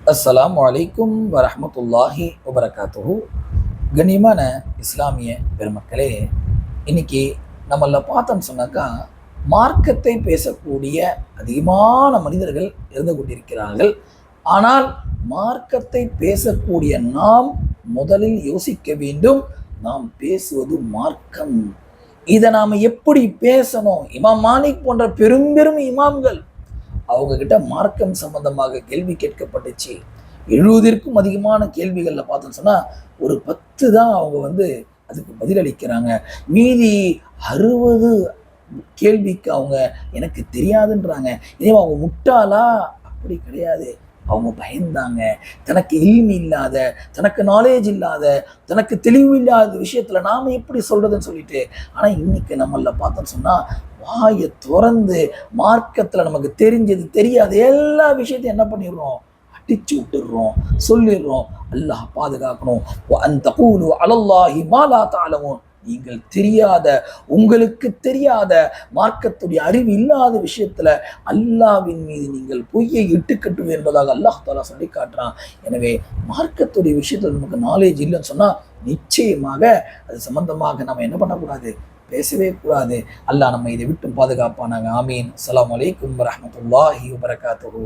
அஸ்ஸலாமு அலைக்கும் வரஹ்மத்துல்லாஹி வபரகாத்துஹு. கண்ணியமான இஸ்லாமிய பெருமக்களே, இன்னைக்கு நம்மள பார்த்தோம்னு சொன்னாக்கா மார்க்கத்தை பேசக்கூடிய அதிகமான மனிதர்கள் இருந்து கொண்டிருக்கிறார்கள். ஆனால் மார்க்கத்தை பேசக்கூடிய நாம் முதலில் யோசிக்க வேண்டும், நாம் பேசுவது மார்க்கம். இதை நாம் எப்படி பேசணும்? இமாம் மாலிக் போன்ற பெரும் பெரும் இமாம்கள், அவங்க கிட்ட மார்க்கம் சம்பந்தமாக கேள்வி கேட்கப்பட்டுச்சு. 70ற்கும் அதிகமான கேள்விகளில் பார்த்தோன்னு சொன்னால் ஒரு 10 தான் அவங்க அதுக்கு பதிலளிக்கிறாங்க. மீதி 60 கேள்விக்கு அவங்க எனக்கு தெரியாதுன்றாங்க. இதே அவங்க முட்டாளா? அப்படி கிடையாது. அவங்க பயந்தாங்க. தனக்கு இல்மி இல்லாத, தனக்கு நாலேஜ் இல்லாத, தனக்கு தெளிவு இல்லாத விஷயத்துல நாம எப்படி சொல்றதுன்னு சொல்லிட்டு. ஆனா இன்னைக்கு நம்மள பார்த்தோம்னு சொன்னா வாயை திறந்து மார்க்கத்துல நமக்கு தெரிஞ்சது தெரியாது எல்லா விஷயத்தையும் என்ன பண்ணிடுறோம்? அடிச்சு விட்டுடுறோம், சொல்லிடுறோம். அல்லாஹ் பாதுகாக்கணும். அந்த கூலு அலல்லாஹி மா லா தஅலமூன். நீங்கள் தெரியாத, உங்களுக்கு தெரியாத, மார்க்கத்துடைய அறிவு இல்லாத விஷயத்துல அல்லாஹ்வின் மீது நீங்கள் பொய்யை இட்டுக்கட்டுவேன் என்பதாக அல்லாஹ் தஆலா சொல்லி காட்டுறான். எனவே மார்க்கத்துடைய விஷயத்துல நமக்கு நாலேஜ் இல்லைன்னு சொன்னா நிச்சயமாக அது சம்பந்தமாக நம்ம என்ன பண்ணக்கூடாது? பேசவே கூடாது. அல்லாஹ் நம்ம இதை விட்டு பாதுகாப்பானாங்க. ஆமீன். அஸ்ஸலாமு அலைக்கும் வரஹ்மத்துல்லாஹி வபரகாத்துஹு.